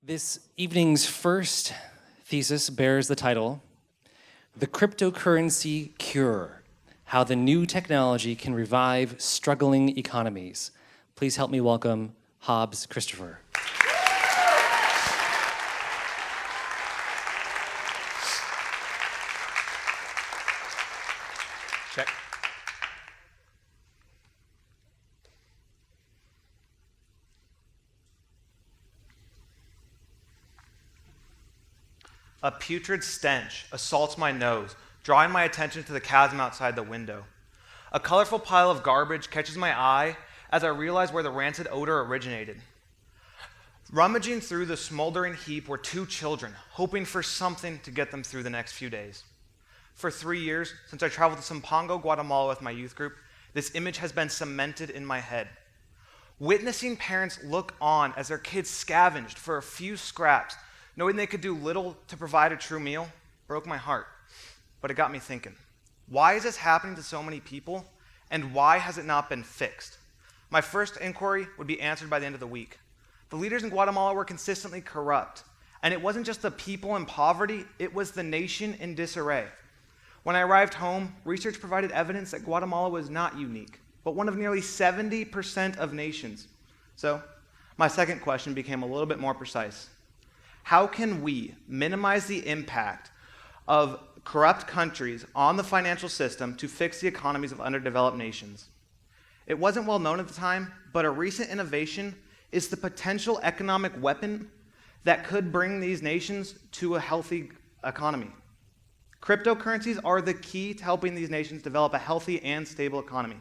This evening's first thesis bears the title, The Cryptocurrency Cure, How the New Technology Can Revive Struggling Economies. Please help me welcome Hobbs Christopher. Check. A putrid stench assaults my nose, drawing my attention to the chasm outside the window. A colorful pile of garbage catches my eye as I realize where the rancid odor originated. Rummaging through the smoldering heap were two children, hoping for something to get them through the next few days. For 3 years, since I traveled to Zampango, Guatemala with my youth group, this image has been cemented in my head. Witnessing parents look on as their kids scavenged for a few scraps, knowing they could do little to provide a true meal, broke my heart. But it got me thinking, why is this happening to so many people, and why has it not been fixed? My first inquiry would be answered by the end of the week. The leaders in Guatemala were consistently corrupt, and it wasn't just the people in poverty, it was the nation in disarray. When I arrived home, research provided evidence that Guatemala was not unique, but one of nearly 70% of nations. So, my second question became a little bit more precise. How can we minimize the impact of corrupt countries on the financial system to fix the economies of underdeveloped nations? It wasn't well known at the time, but a recent innovation is the potential economic weapon that could bring these nations to a healthy economy. Cryptocurrencies are the key to helping these nations develop a healthy and stable economy.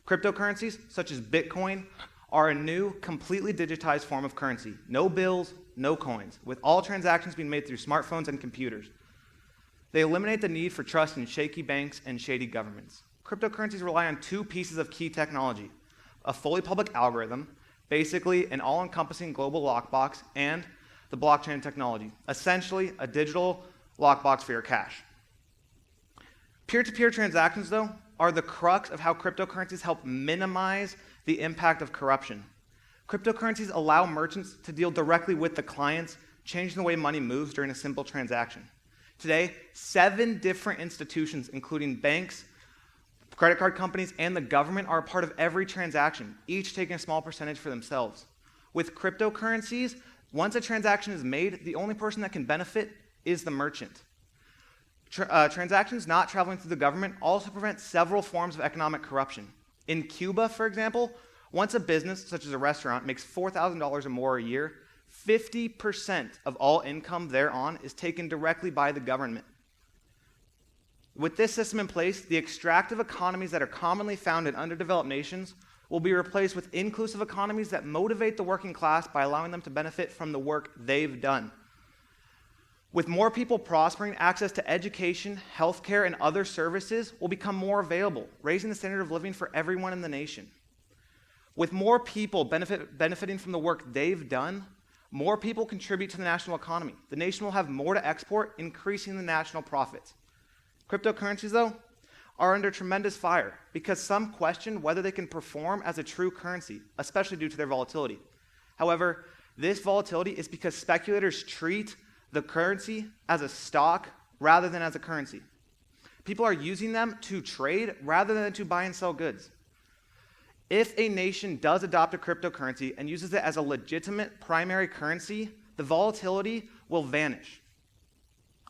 Cryptocurrencies, such as Bitcoin, are a new, completely digitized form of currency. No bills, no coins, with all transactions being made through smartphones and computers. They eliminate the need for trust in shaky banks and shady governments. Cryptocurrencies rely on two pieces of key technology: a fully public algorithm, basically an all-encompassing global lockbox, and the blockchain technology, essentially a digital lockbox for your cash. Peer-to-peer transactions, though, are the crux of how cryptocurrencies help minimize the impact of corruption. Cryptocurrencies allow merchants to deal directly with the clients, changing the way money moves during a simple transaction. Today, 7 different institutions, including banks, credit card companies, and the government, are a part of every transaction, each taking a small percentage for themselves. With cryptocurrencies, once a transaction is made, the only person that can benefit is the merchant. Transactions not traveling through the government also prevent several forms of economic corruption. In Cuba, for example, once a business, such as a restaurant, makes $4,000 or more a year, 50% of all income thereon is taken directly by the government. With this system in place, the extractive economies that are commonly found in underdeveloped nations will be replaced with inclusive economies that motivate the working class by allowing them to benefit from the work they've done. With more people prospering, access to education, healthcare, and other services will become more available, raising the standard of living for everyone in the nation. With more people benefiting from the work they've done, more people contribute to the national economy. The nation will have more to export, increasing the national profits. Cryptocurrencies, though, are under tremendous fire because some question whether they can perform as a true currency, especially due to their volatility. However, this volatility is because speculators treat the currency as a stock rather than as a currency. People are using them to trade rather than to buy and sell goods. If a nation does adopt a cryptocurrency and uses it as a legitimate primary currency, the volatility will vanish.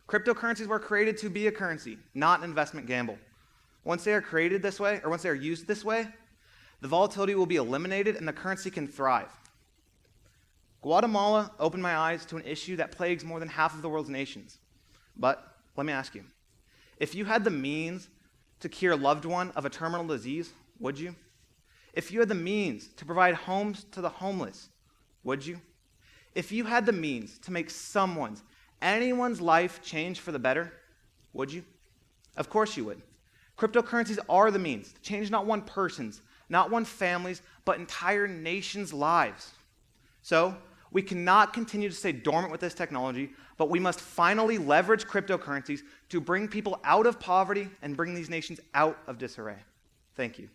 Cryptocurrencies were created to be a currency, not an investment gamble. Once they are created this way, or once they are used this way, the volatility will be eliminated and the currency can thrive. Guatemala opened my eyes to an issue that plagues more than half of the world's nations. But let me ask you, if you had the means to cure a loved one of a terminal disease, would you? If you had the means to provide homes to the homeless, would you? If you had the means to make anyone's life change for the better, would you? Of course you would. Cryptocurrencies are the means to change not one person's, not one family's, but entire nation's lives. So, we cannot continue to stay dormant with this technology, but we must finally leverage cryptocurrencies to bring people out of poverty and bring these nations out of disarray. Thank you.